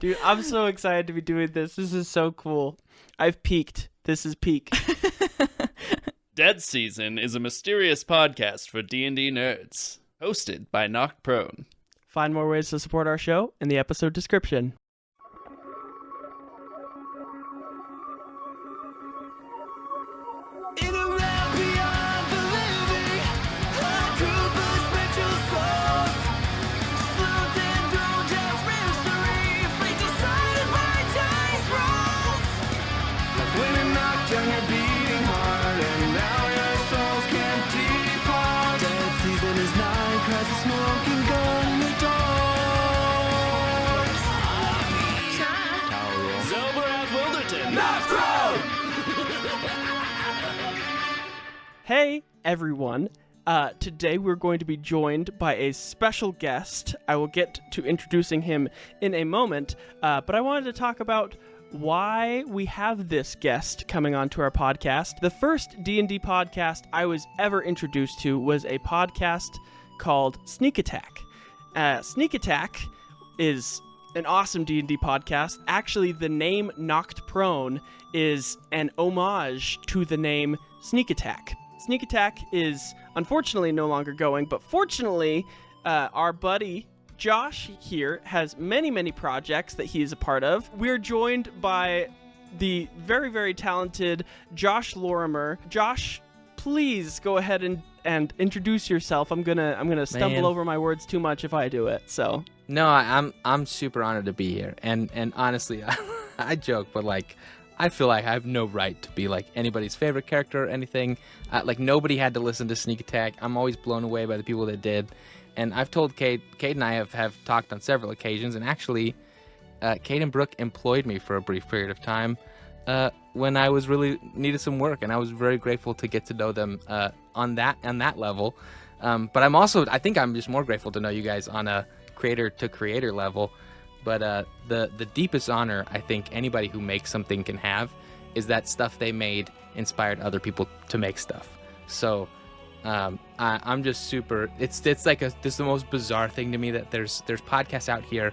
Dude, I'm so excited to be doing this. This is so cool. I've peaked. This is peak. Dead Season is a mysterious podcast for D&D nerds, hosted by Knocked Prone. Find more ways to support our show in the episode description. Hey, everyone. Today we're going to be joined by a special guest. I will get to introducing him in a moment, but I wanted to talk about why we have this guest coming onto our podcast. The first D&D podcast I was ever introduced to was a podcast called Sneak Attack. Sneak Attack is an awesome D&D podcast. Actually, the name Knocked Prone is an homage to the name Sneak Attack. Sneak Attack is unfortunately no longer going, but fortunately, our buddy Josh here has many projects that he is a part of. We're joined by the very, very talented Josh Lorimer. Josh, please go ahead and introduce yourself. I'm gonna stumble over my words too much if I do it. So no, I'm super honored to be here, and honestly, I joke, but like, I feel like I have no right to be like anybody's favorite character or anything. Like nobody had to listen to Sneak Attack. I'm always blown away by the people that did. And I've told Kate and I have talked on several occasions. And actually, Kate and Brooke employed me for a brief period of time when I was really needed some work. And I was very grateful to get to know them on that level. But I think I'm just more grateful to know you guys on a creator to creator level. But the deepest honor I think anybody who makes something can have is that stuff they made inspired other people to make stuff. So I'm just super. It's like this is the most bizarre thing to me that there's podcasts out here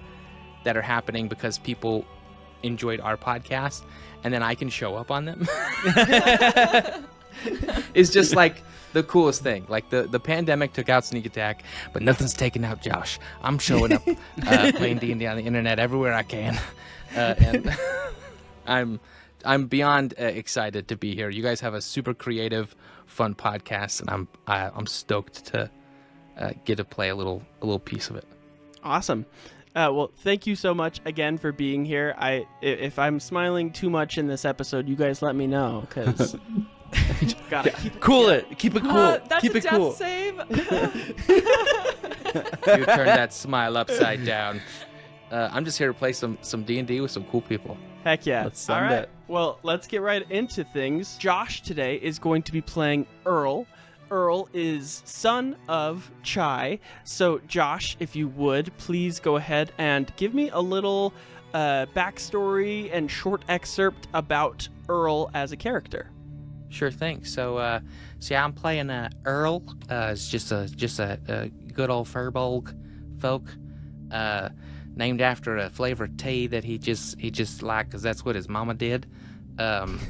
that are happening because people enjoyed our podcast, and then I can show up on them. It's just like the coolest thing. Like the pandemic took out Sneak Attack, but nothing's taken out Josh. I'm showing up playing D&D on the internet everywhere I can, and I'm beyond excited to be here. You guys have a super creative, fun podcast, and I'm stoked to get to play a little piece of it. Awesome. Well, thank you so much again for being here. If I'm smiling too much in this episode, you guys let me know, because gotta keep it cool. Keep it cool. That's keep a it death cool. save. You turn that smile upside down. I'm just here to play some D&D with some cool people. Heck yeah. Let's send All right. it. Well, let's get right into things. Josh today is going to be playing Earl. Earl is son of Chai. So, Josh, if you would, please go ahead and give me a little backstory and short excerpt about Earl as a character. Sure thing. So yeah, I'm playing Earl. It's just a good old Furbolg folk, named after a flavor of tea that he just liked because that's what his mama did. And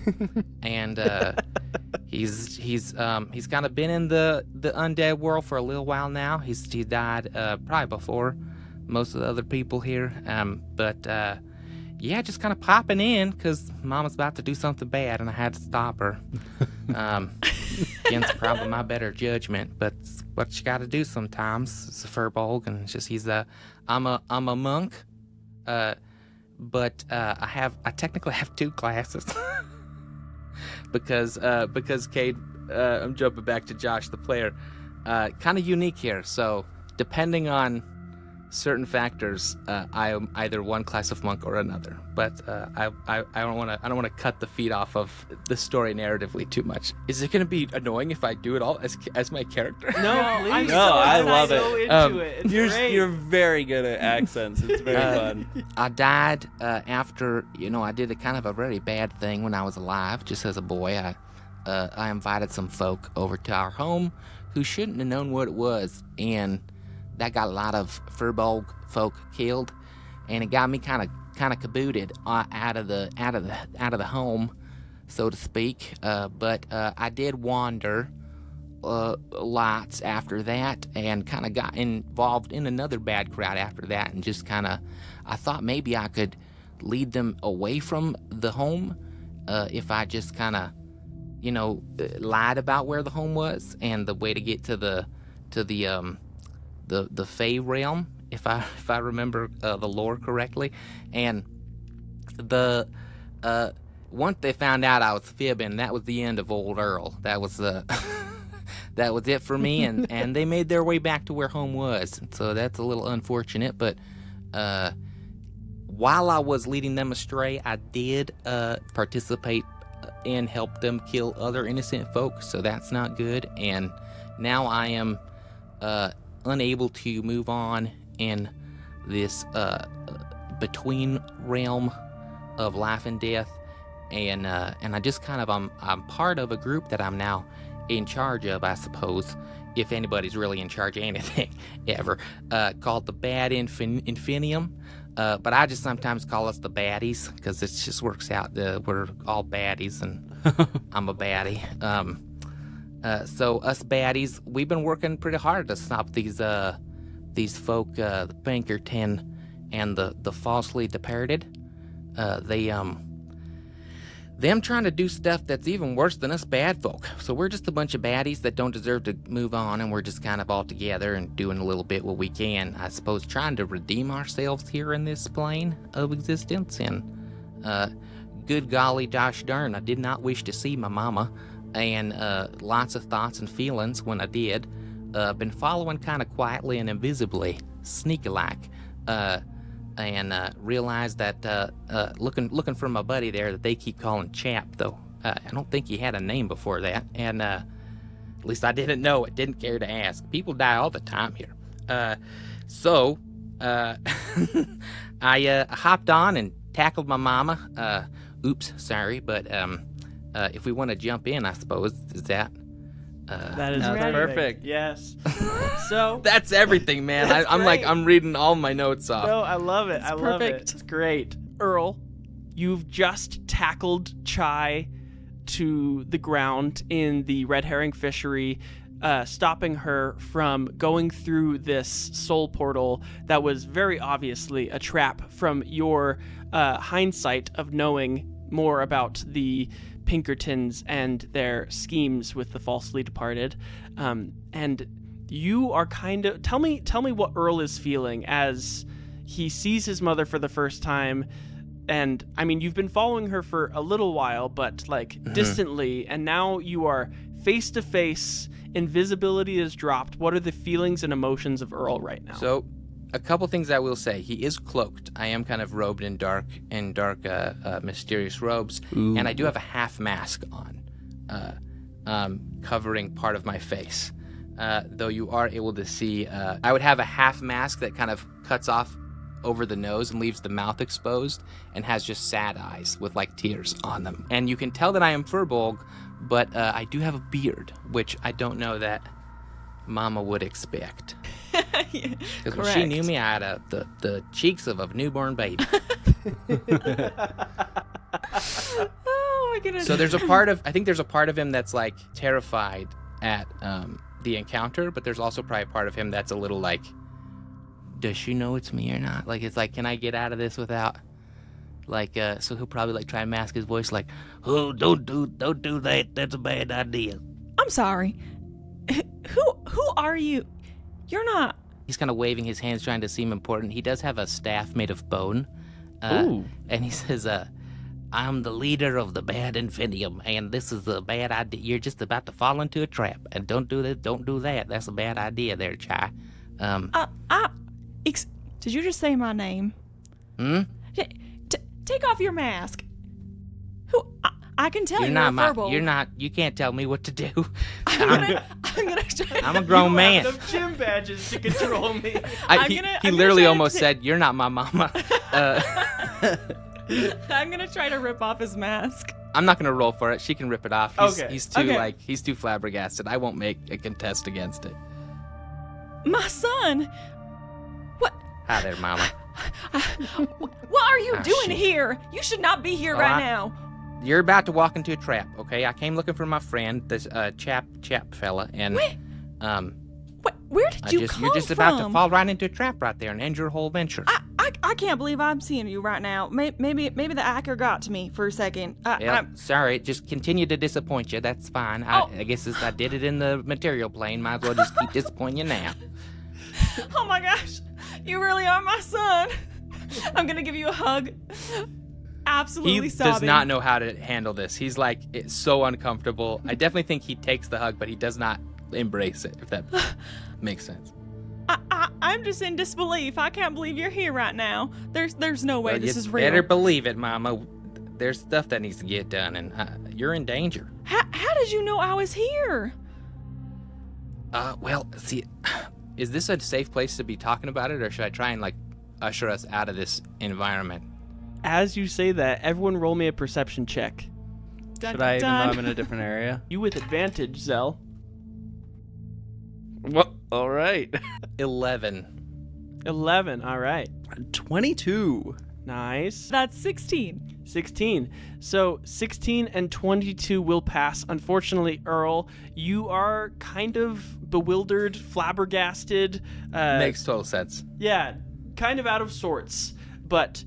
he's kind of been in the undead world for a little while now. He died probably before most of the other people here. But yeah, just kind of popping in because Mama's about to do something bad, and I had to stop her. Against probably my better judgment, but it's what you got to do sometimes. It's a Furbolg, and it's just I'm a monk, but I technically have two classes because Cade, I'm jumping back to Josh, the player, kind of unique here. So depending on certain factors, I am either one class of monk or another. But I don't want to cut the feet off of the story narratively too much. Is it going to be annoying if I do it all as my character? No, please. I'm so I love it. So into it. It's great. You're very good at accents. It's very fun. I died after I did a kind of a very bad thing when I was alive. Just as a boy, I invited some folk over to our home who shouldn't have known what it was, and that got a lot of Furbolg folk killed, and it got me kind of kind of cabooted out of the home, so to speak. But I did wander lots after that, and kind of got involved in another bad crowd after that, and just kind of, I thought maybe I could lead them away from the home if I just kind of, lied about where the home was and the way to get to the Fey realm, if I remember the lore correctly. And once they found out I was fibbing, that was the end of old Earl. That was that was it for me, and they made their way back to where home was. So that's a little unfortunate, but while I was leading them astray, I did participate and help them kill other innocent folks, so that's not good. And now I am unable to move on in this between realm of life and death, and I just kind of I'm part of a group that I'm now in charge of, I suppose, if anybody's really in charge of anything ever, called the Bad Infinium. But I just sometimes call us the baddies, because it just works out. We're all baddies, and I'm a baddie. So us baddies, we've been working pretty hard to stop these folk, the Pinkerton and the falsely departed. Them trying to do stuff that's even worse than us bad folk. So we're just a bunch of baddies that don't deserve to move on, and we're just kind of all together and doing a little bit what we can, I suppose, trying to redeem ourselves here in this plane of existence. And good golly gosh darn, I did not wish to see my mama, and lots of thoughts and feelings when I did. Been following kind of quietly and invisibly, sneaky-like, and realized that looking for my buddy there that they keep calling Chap, though I don't think he had a name before that, and at least I didn't know it, didn't care to ask. People die all the time here. So I hopped on and tackled my mama. Oops, sorry, but if we want to jump in, I suppose, is that... that is perfect. Yes. So that's everything, man. I'm reading all my notes off. No, I love it. I love perfect. it. It's great. Earl, you've just tackled Chai to the ground in the red herring fishery, stopping her from going through this soul portal that was very obviously a trap from your hindsight of knowing more about the Pinkertons and their schemes with the falsely departed. And you are kind of... Tell me what Earl is feeling as he sees his mother for the first time. And, I mean, you've been following her for a little while, but, distantly, and now you are face-to-face. Invisibility is dropped. What are the feelings and emotions of Earl right now? So, a couple things I will say. He is cloaked. I am kind of robed in dark, mysterious robes. Ooh. And I do have a half mask on, covering part of my face. Though you are able to see, I would have a half mask that kind of cuts off over the nose and leaves the mouth exposed and has just sad eyes with tears on them. And you can tell that I am Furbolg, but I do have a beard, which I don't know that Mama would expect. Because when she knew me, I had the cheeks of a newborn baby. Oh my goodness. So I think there's a part of him that's terrified at the encounter, but there's also probably a part of him that's a little does she know it's me or not? Can I get out of this without so he'll probably try and mask his voice oh, don't do that, that's a bad idea. I'm sorry. Who are you? You're not... He's kind of waving his hands, trying to seem important. He does have a staff made of bone. Ooh. And he says, I'm the leader of the Bad Infinium, and this is a bad idea. You're just about to fall into a trap, and don't do that. Don't do that. That's a bad idea there, Chai. Did you just say my name? Take off your mask. Who... I can tell you're not you can't tell me what to do. I'm gonna try. I'm a grown man. You don't have enough gym badges to control me. He literally almost said, "You're not my mama." I'm gonna try to rip off his mask. I'm not gonna roll for it. She can rip it off. He's too okay. he's too flabbergasted. I won't make a contest against it. My son. What? Hi there, Mama. What are you doing shit. here? You should not be here Oh, right now. You're about to walk into a trap, okay? I came looking for my friend, this chap fella, and Where did you come you're just from? about to fall right into a trap right there and end your whole venture. I can't believe I'm seeing you right now. Maybe the actor got to me for a second. Sorry, just continue to disappoint you. That's fine. Oh. I guess I did it in the material plane. Might as well just keep disappointing you now. Oh my gosh, you really are my son. I'm gonna give you a hug. Absolutely He sobbing. does not know how to handle this. He's like, it's so uncomfortable. I definitely think he takes the hug, but he does not embrace it, if that makes sense. I'm just in disbelief. I can't believe you're here right now. There's no way Well, this you is real. better believe it, Mama. There's stuff that needs to get done, and you're in danger. How did you know I was here? Well, see, is this a safe place to be talking about it, or should I try and, like, usher us out of this environment? As you say that, everyone roll me a perception check. Dun, Should I, even though dun. I'm in a different area? You with advantage, Zell. Well, all right. 11. 11, all right. 22. Nice. That's 16. 16. So 16 and 22 will pass. Unfortunately, Earl, you are kind of bewildered, flabbergasted. Makes total sense. Yeah, kind of out of sorts. But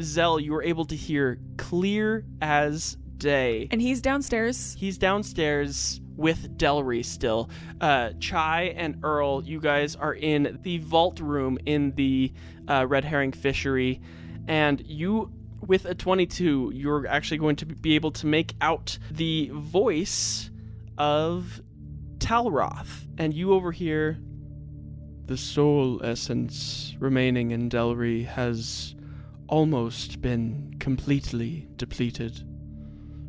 Zell, you were able to hear clear as day. And he's downstairs. He's downstairs with Delry still. Chai and Earl, you guys are in the vault room in the red herring fishery. And you, with a 22, you're actually going to be able to make out the voice of Talroth. And you over here, the soul essence remaining in Delry has almost been completely depleted.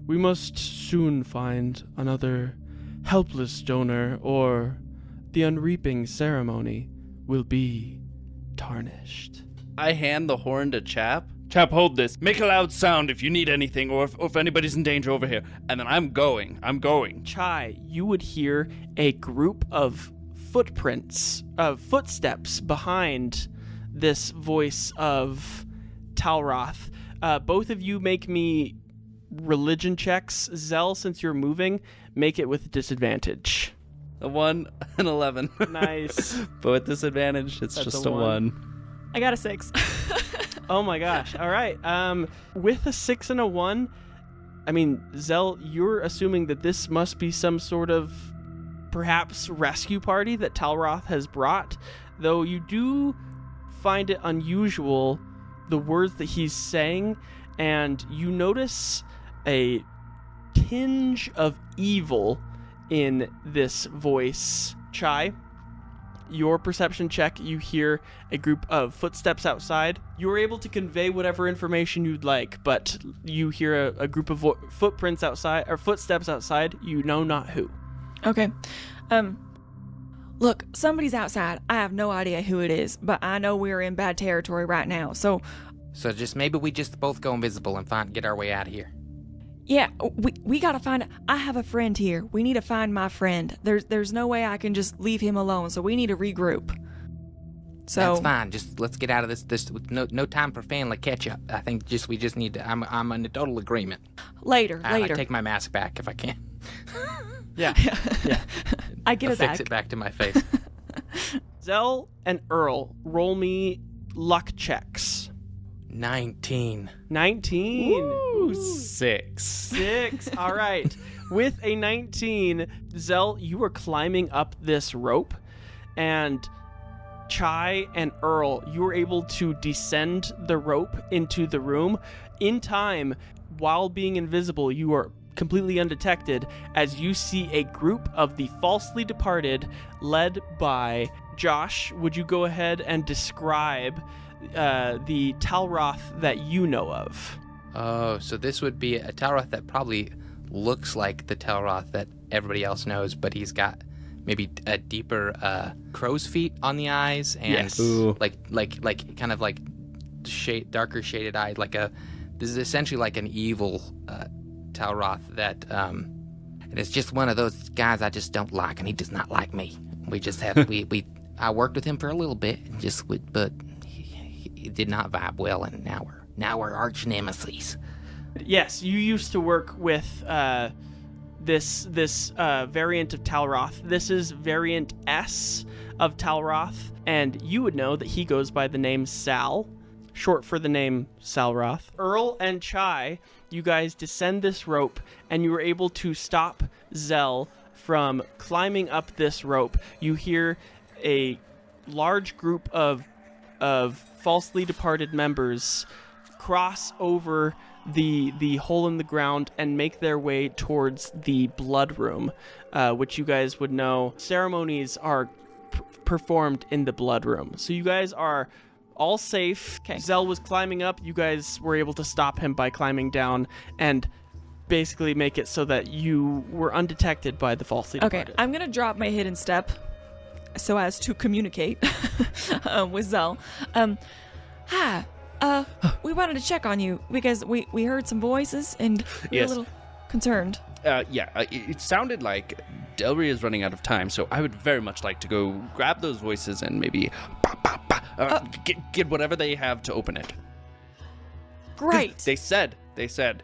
We must soon find another helpless donor, or the unreaping ceremony will be tarnished. I hand the horn to Chap. Chap, hold this. Make a loud sound if you need anything, or if anybody's in danger over here. And then I'm going. Chai, you would hear a group of footsteps behind this voice of Talroth. Both of you make me religion checks. Zell, since you're moving, make it with disadvantage. A 1 and 11. Nice. But with disadvantage, it's That's just a a 1. I got a 6. Oh my gosh. All right. With a 6 and a 1, I mean, Zell, you're assuming that this must be some sort of perhaps rescue party that Talroth has brought, though you do find it unusual, the words that he's saying, and you notice a tinge of evil in this voice. Chai, your perception check, you hear a group of footsteps outside. You're able to convey whatever information you'd like, but you hear a group of footsteps outside, you know not who. Okay. Look, somebody's outside. I have no idea who it is, but I know we're in bad territory right now. So just maybe we just both go invisible and get our way out of here. yeah, we gotta find. I have a friend here. We need to find my friend. There's no way I can just leave him alone. So we need to regroup. So That's fine. Just let's get out of this. No time for family catch up. I think we just need to. I'm in total agreement. later. I take my mask back if I can. Yeah. I get I'll it back. fix it back to my face. Zell and Earl, roll me luck checks. 19. 19. Ooh, 6. 6. All right. With a 19, Zell, you are climbing up this rope, and Chai and Earl, you were able to descend the rope into the room. In time, while being invisible, you are completely undetected as you see a group of the falsely departed led by Josh. Would you go ahead and describe the Talroth that you know of? Oh, so this would be a Talroth that probably looks like the Talroth that everybody else knows, but he's got maybe a deeper crow's feet on the eyes, and Yes. Ooh. like kind of like darker shaded eyes. This is essentially like an evil Talroth that, and it's just one of those guys I just don't like, and he does not like me. We just have I worked with him for a little bit, but it did not vibe well, and now we're arch nemesis. Yes, you used to work with this variant of Talroth. This is variant S of Talroth, and you would know that he goes by the name Sal, short for the name Salroth. Earl and Chai, you guys descend this rope, and you were able to stop Zell from climbing up this rope. You hear a large group of falsely departed members cross over the hole in the ground and make their way towards the blood room, which you guys would know ceremonies are performed in the blood room. So you guys are all safe. Okay. Zell was climbing up. You guys were able to stop him by climbing down and basically make it so that you were undetected by the falsely departed. Okay, I'm gonna drop my hidden step so as to communicate with Zell. Hi. We wanted to check on you because we heard some voices and we were Yes. a little concerned. It sounded like Delry is running out of time, so I would very much like to go grab those voices and maybe get whatever they have to open it. Great. They said that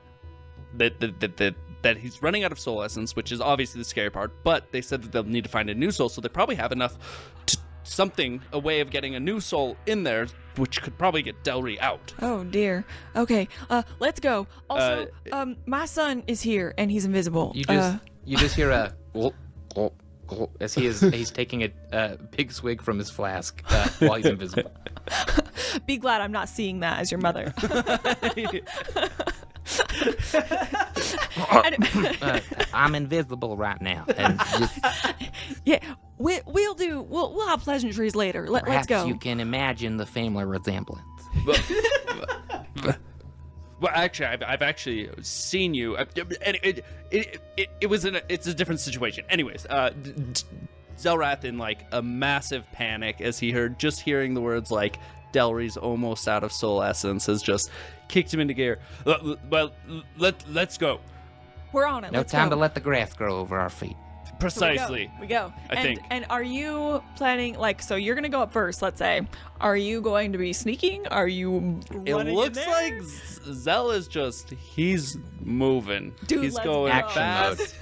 he's running out of soul essence, which is obviously the scary part, but they said that they'll need to find a new soul, so they probably have enough a way of getting a new soul in there, which could probably get Delry out. Oh dear. Okay. Let's go. Also, my son is here and he's invisible. You just hear a gulp, gulp, gulp, as he's taking a big swig from his flask while he's invisible. Be glad I'm not seeing that as your mother. I'm invisible right now, and just Yeah, we'll have pleasantries later. Let's perhaps go. you can imagine the family resemblance. Well, actually, I've actually seen you. It's a different situation. Anyways, Zelrath in like a massive panic as he hearing the words like Delry's almost out of soul essence has just kicked him into gear. Well, let's go. We're on it. No Let's time go. to let the grass grow over our feet. Precisely. We go. I think. And are you planning so you're gonna go up first? Let's say. Are you going to be sneaking? Are you? It running looks in there? like Zell is he's moving. Dude, he's let's going go. Action fast.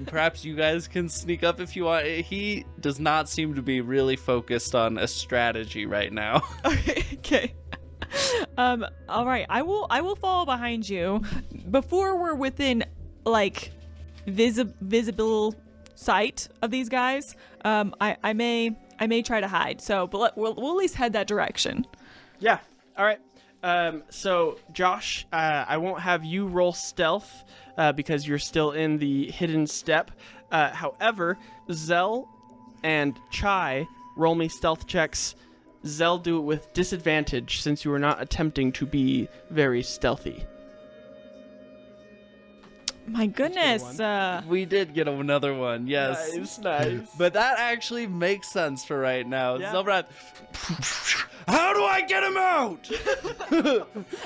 Perhaps you guys can sneak up if you want. He does not seem to be really focused on a strategy right now. Okay. All right. I will follow behind you before we're within like visible sight of these guys. I may try to hide. So, but we'll at least head that direction. Yeah. All right. So Josh, I won't have you roll stealth because you're still in the hidden step. However, Zell and Chai roll me stealth checks. Zell, do it with disadvantage since you are not attempting to be very stealthy. My goodness. We did get another one, yes. Nice. But that actually makes sense for right now. Yeah. Zelrath, how do I get him out?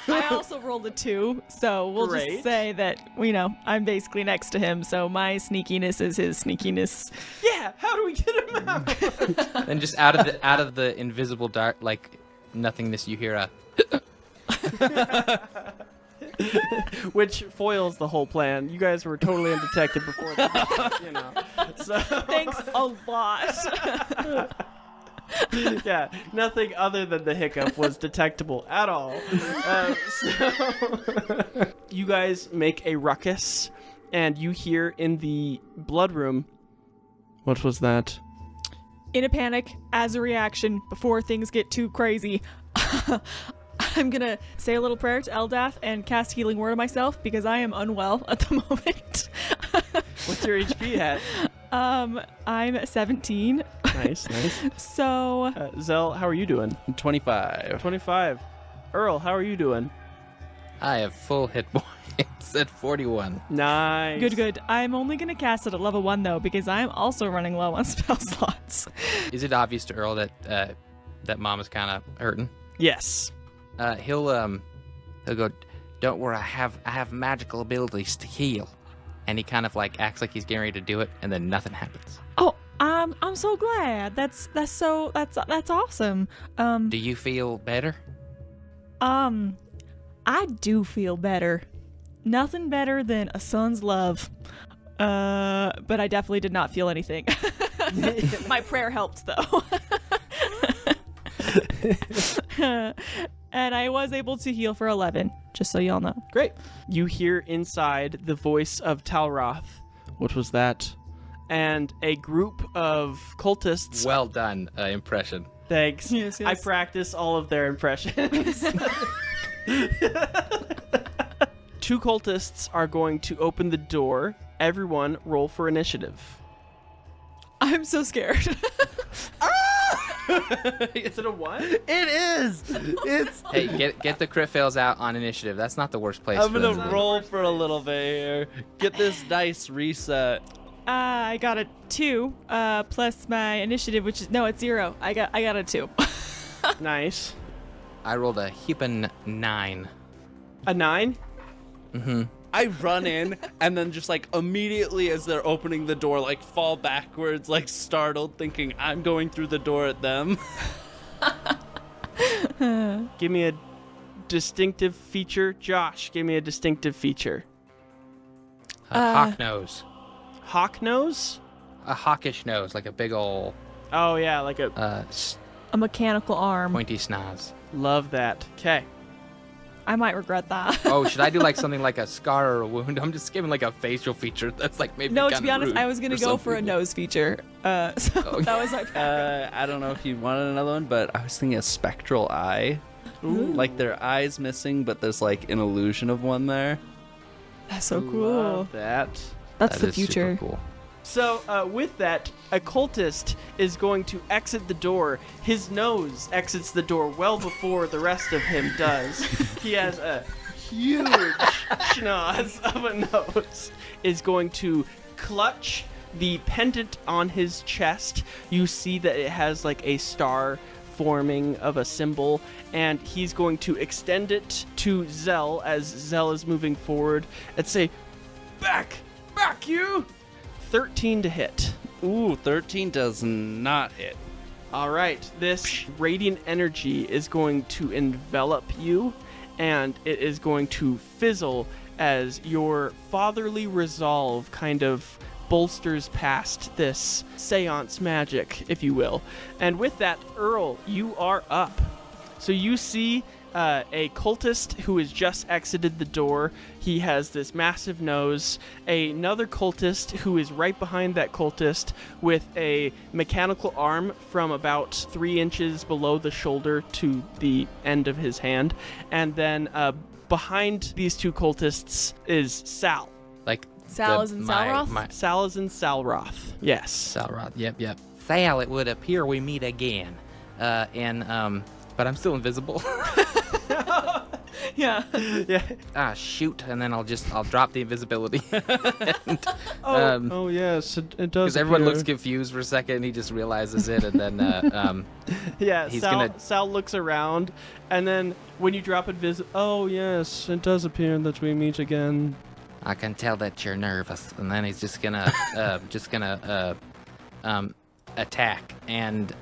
I also rolled a 2, so we'll Great. just say that I'm basically next to him, so my sneakiness is his sneakiness. Yeah. How do we get him out? Then just out of the invisible dark, like nothingness, you hear a. Which foils the whole plan. You guys were totally undetected before that, So Thanks a lot. yeah, nothing other than the hiccup was detectable at all. So you guys make a ruckus, and you hear in the blood room. What was that? In a panic, as a reaction, before things get too crazy, I'm gonna say a little prayer to Eldath and cast Healing Word on myself because I am unwell at the moment. What's your HP at? I'm 17. Nice. So Zell, how are you doing? 25. 25. Earl, how are you doing? I have full hit points at 41. Nice. good. I'm only gonna cast it at level 1 though because I'm also running low on spell slots. Is it obvious to Earl that Mom is kind of hurting? Yes. He'll go, don't worry, I have magical abilities to heal. And he kind of like acts like he's getting ready to do it, and then nothing happens. I'm so glad. That's awesome. Do you feel better? I do feel better. Nothing better than a son's love. But I definitely did not feel anything. My prayer helped though. And I was able to heal for 11, just so y'all know. Great. You hear inside the voice of Talroth. What was that? And a group of cultists. Well done, impression. Thanks. Yes. I practice all of their impressions. Two cultists are going to open the door. Everyone roll for initiative. I'm so scared. Is it a 1? It is. It's. Hey, get the crit fails out on initiative. That's not the worst place. I'm for gonna them to be. roll for a little bit here. Get this dice reset. I got a 2 plus my initiative, which is it's 0. I got a 2. Nice. I rolled a heapin' 9. A 9? Mm-hmm. I run in and then just like immediately as they're opening the door, like fall backwards, like startled, thinking I'm going through the door at them. Give me a distinctive feature. Josh, give me a distinctive feature. Hawk nose. Hawk nose? A hawkish nose, like a big ol' Oh, yeah, like a... A mechanical arm. pointy snoz. Love that. Okay. I might regret that. Oh, should I do like something like a scar or a wound? I'm just giving like a facial feature. That's like maybe No, to kinda be honest, rude I was gonna go some for a people. nose feature. So that was my background. I don't know if you wanted another one, but I was thinking a spectral eye. Ooh. Like their eye's missing, but there's like an illusion of one there. That's so cool. Love that. That's That the is super future. cool. So, with that, a cultist is going to exit the door. His nose exits the door well before the rest of him does. He has a huge schnoz of a nose. Is going to clutch the pendant on his chest. You see that it has like a star forming of a symbol, and he's going to extend it to Zell as Zell is moving forward and say, Back you! 13 to hit. Ooh, 13 does not hit. All right, this radiant energy is going to envelop you, and it is going to fizzle as your fatherly resolve kind of bolsters past this seance magic, if you will. And with that, Earl, you are up. So you see a cultist who has just exited the door. He has this massive nose. Another cultist who is right behind that cultist with a mechanical arm from about 3 inches below the shoulder to the end of his hand. And then behind these two cultists is Sal. Like Sal is in Talroth? Sal is in Talroth. Yes. Talroth. Yep. Sal, it would appear we meet again. But I'm still invisible. Yeah. Yeah. Shoot, and then I'll drop the invisibility. Oh yes, it does. Because everyone appear. looks confused for a second, and he just realizes it, and then Yeah, he's Sal, Sal looks around, and then when you drop it, oh yes, it does appear that we meet again. I can tell that you're nervous, and then he's just gonna attack, and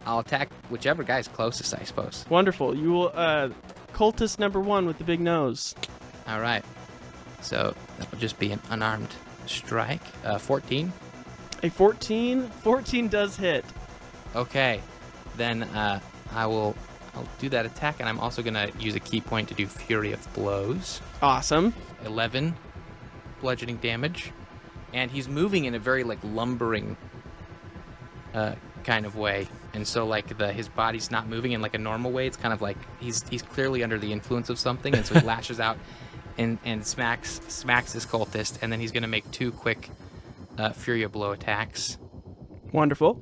I'll attack whichever guy's closest, I suppose. Wonderful. You will, cultist number 1 with the big nose. All right. So that will just be an unarmed strike. 14. A 14? 14 does hit. Okay. Then I'll do that attack, and I'm also gonna use a key point to do Fury of Blows. Awesome. 11 bludgeoning damage, and he's moving in a very like lumbering kind of way, and so like his body's not moving in like a normal way. It's kind of like he's clearly under the influence of something, and so he lashes out and smacks his cultist, and then he's gonna make 2 quick Fury of Blow attacks. Wonderful.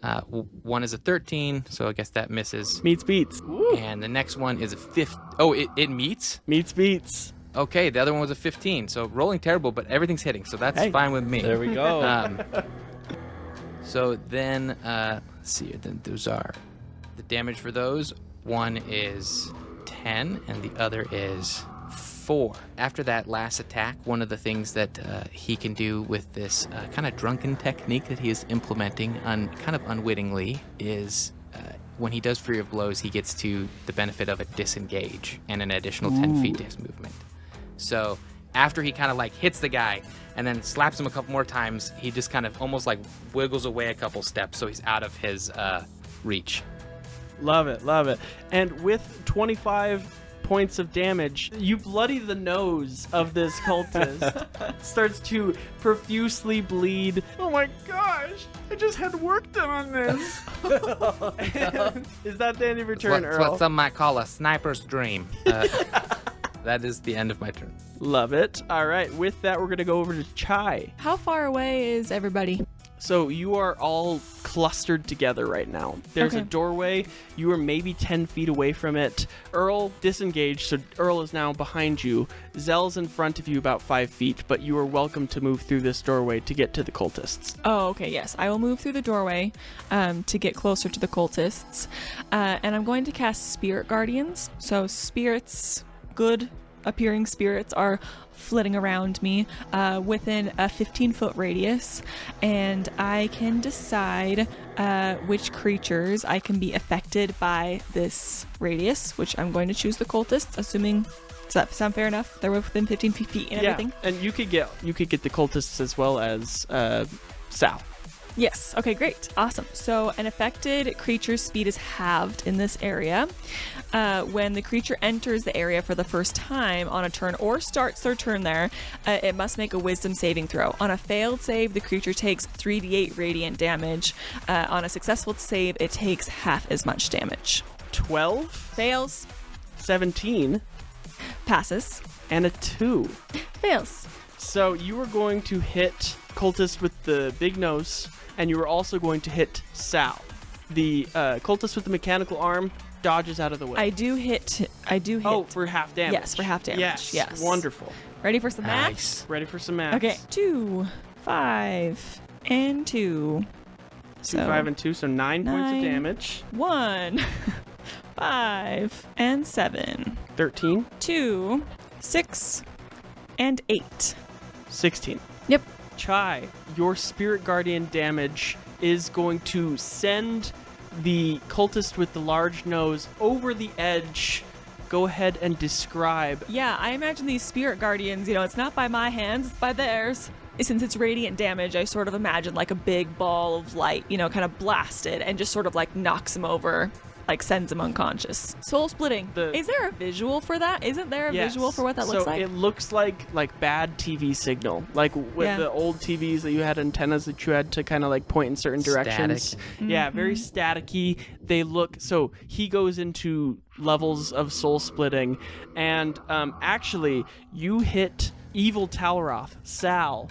One is a 13, so I guess that misses, Meets beats. and the next one is a 5. Oh, it meets. Meets beats. Okay, the other one was a 15, so rolling terrible, but everything's hitting, so that's Hey. fine with me. There we go. So then, let's see, then those are the damage for those. One is 10, and the other is 4. 4. After that last attack, one of the things that he can do with this kind of drunken technique that he is implementing kind of unwittingly is when he does Fury of Blows, he gets to the benefit of a disengage and an additional 10 feet to his movement. So after he kind of like hits the guy and then slaps him a couple more times, he just kind of almost like wiggles away a couple steps so he's out of his reach. Love it, love it. And with 25 points of damage, you bloody the nose of this cultist. Starts to profusely bleed. Oh my gosh, I just had work done on this. Is that the end of your turn, It's Earl? what some might call a sniper's dream. That is the end of my turn. Love it. All right, with that, we're going to go over to Chai. How far away is everybody? So you are all clustered together right now. There's a Okay. doorway. You are maybe 10 feet away from it. Earl disengaged, so Earl is now behind you. Zell's in front of you about 5 feet, but you are welcome to move through this doorway to get to the cultists. Oh, okay, yes. I will move through the doorway to get closer to the cultists. And I'm going to cast Spirit Guardians. So spirits, good appearing spirits, are flitting around me within a 15-foot radius. And I can decide which creatures I can be affected by this radius, which I'm going to choose the cultists, assuming... Does that sound fair enough? They're within 15 feet and everything? And you could get the cultists as well as Sal. Yes. Okay, great. Awesome. So an affected creature's speed is halved in this area. When the creature enters the area for the first time on a turn or starts their turn there, it must make a wisdom saving throw. On a failed save, the creature takes 3d8 radiant damage. On a successful save, it takes half as much damage. 12, Fails. 17, Passes. and a 2. Fails. So you were going to hit cultist with the big nose, and you were also going to hit Sal. The cultist with the mechanical arm dodges out of the way. I do hit. Oh, for half damage. Yes, for half damage. Yes. Wonderful. Ready for some math? Nice. Ready for some math? Okay. 2, 5, and 2. 2, 5, and 2, so 9 points of 9. damage. 1, 5, and 7. 13, 2, 6, and 8. 16. Yep. Chai, your spirit guardian damage is going to send the cultist with the large nose over the edge. Go ahead and describe. Yeah, I imagine these spirit guardians, it's not by my hands, it's by theirs. Since it's radiant damage, I sort of imagine like a big ball of light, kind of blasted and just sort of like knocks him over, like sends him unconscious. Soul splitting. Is there a visual for that? Isn't there a Yes. visual for what that looks like? So it looks like bad TV signal, like with Yeah. the old TVs that you had antennas that you had to kind of like point in certain directions. Static. Yeah, very staticky. They look. So he goes into levels of soul splitting, and actually, you hit evil Talroth, Sal,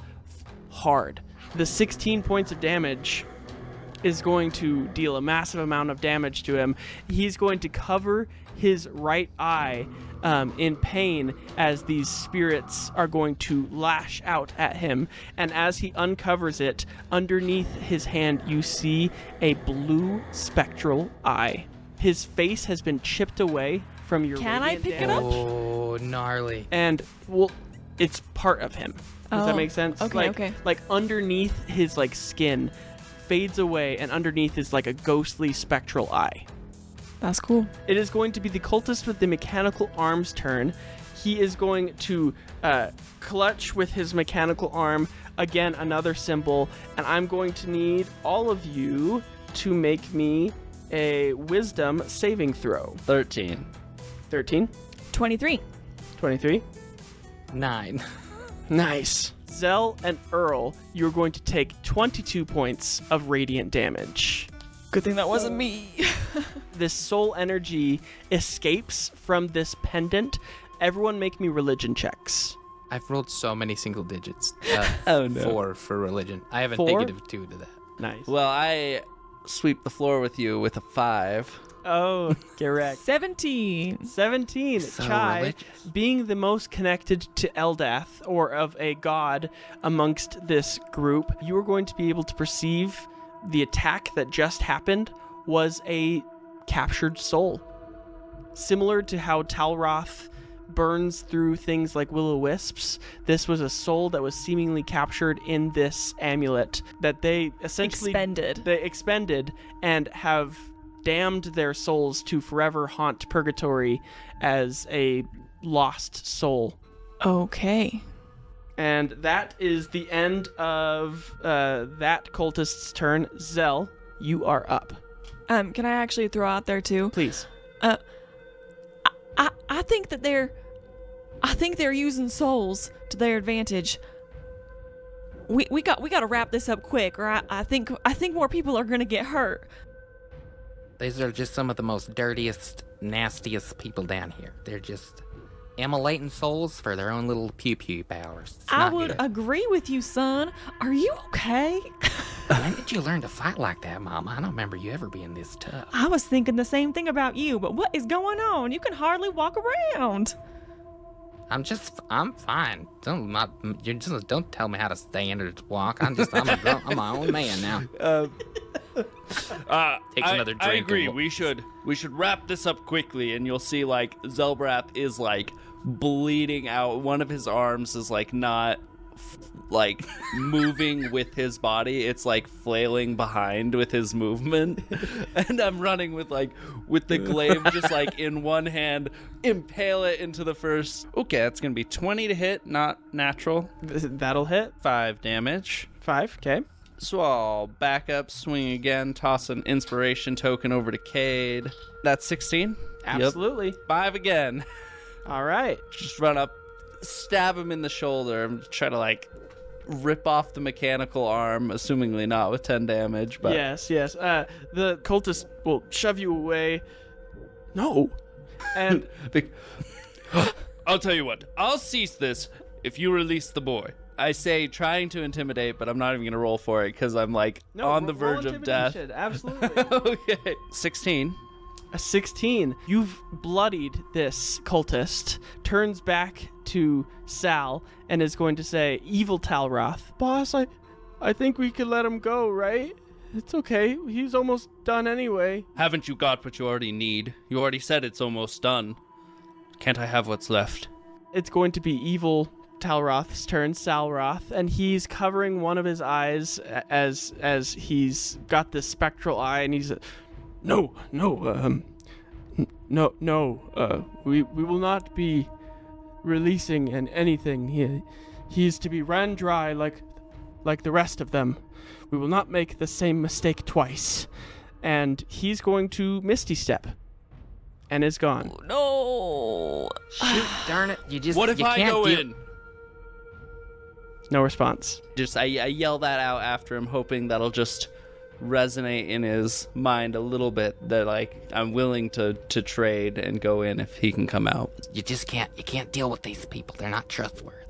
hard. The 16 points of damage is going to deal a massive amount of damage to him. He's going to cover his right eye in pain as these spirits are going to lash out at him. And as he uncovers it, underneath his hand, you see a blue spectral eye. His face has been chipped away from your Can I radiant pick it damage. up? Oh, gnarly. And, well, it's part of him. Does that Oh, make sense? okay, okay. Like underneath his skin fades away, and underneath is like a ghostly spectral eye. That's cool. It is going to be the cultist with the mechanical arm's turn. He is going to clutch with his mechanical arm, again, another symbol, and I'm going to need all of you to make me a wisdom saving throw. 13. 13, 23. 23. 9. Nice. Zell and Earl, you're going to take 22 points of radiant damage. Good thing that wasn't me. This soul energy escapes from this pendant. Everyone make me religion checks. I've rolled so many single digits. Oh, no. 4 for religion. I have a 4? -2 to that. Nice. Well, I sweep the floor with you with a 5. Oh, correct. 17. 17. So Chai, religious. being the most connected to Eldath, or of a god amongst this group, you are going to be able to perceive the attack that just happened was a captured soul. Similar to how Talroth burns through things like will-o-wisps. This was a soul that was seemingly captured in this amulet that they essentially expended and have damned their souls to forever haunt purgatory as a lost soul. Okay. And that is the end of that cultist's turn. Zell, you are up. Can I actually throw out there too? Please. I think that they're using souls to their advantage. We got to wrap this up quick, or I think more people are gonna get hurt. These are just some of the most dirtiest, nastiest people down here. They're just immolating souls for their own little pew-pew powers. I would agree with you, son. Are you okay? When did you learn to fight like that, Mama? I don't remember you ever being this tough. I was thinking the same thing about you, but what is going on? You can hardly walk around. I'm fine. Don't tell me how to stand or to walk. I'm my own man now. Takes another drink. I agree. We should wrap this up quickly, and you'll see like Zelbrath is like bleeding out. One of his arms is like not like moving with his body. It's like flailing behind with his movement. And I'm running with the glaive just like in one hand, impale it into the first. Okay, that's gonna be 20 to hit, not natural. That'll hit. 5 damage. 5, okay. So I'll back up, swing again, toss an inspiration token over to Cade. That's 16. Absolutely. Yep. 5 again. All right. Just run up, stab him in the shoulder, and try to rip off the mechanical arm, assumingly not with 10 damage. But Yes. The cultist will shove you away. No. And I'll tell you what, I'll cease this if you release the boy. I say trying to intimidate, but I'm not even going to roll for it because I'm on the verge of death. Absolutely. Okay. 16. A 16. You've bloodied this cultist, turns back to Sal, and is going to say, Evil Talroth. Boss, I think we could let him go, right? It's okay. He's almost done anyway. Haven't you got what you already need? You already said it's almost done. Can't I have what's left? It's going to be Evil Talroth's turn, Salroth, and he's covering one of his eyes as he's got this spectral eye, and he's no, we will not be releasing anything. He's to be ran dry like the rest of them. We will not make the same mistake twice. And he's going to Misty Step, and is gone. No. Shoot, darn it! What if I go in? No response. I yell that out after him, hoping that'll just resonate in his mind a little bit, that I'm willing to trade and go in if he can come out. You can't deal with these people. They're not trustworthy.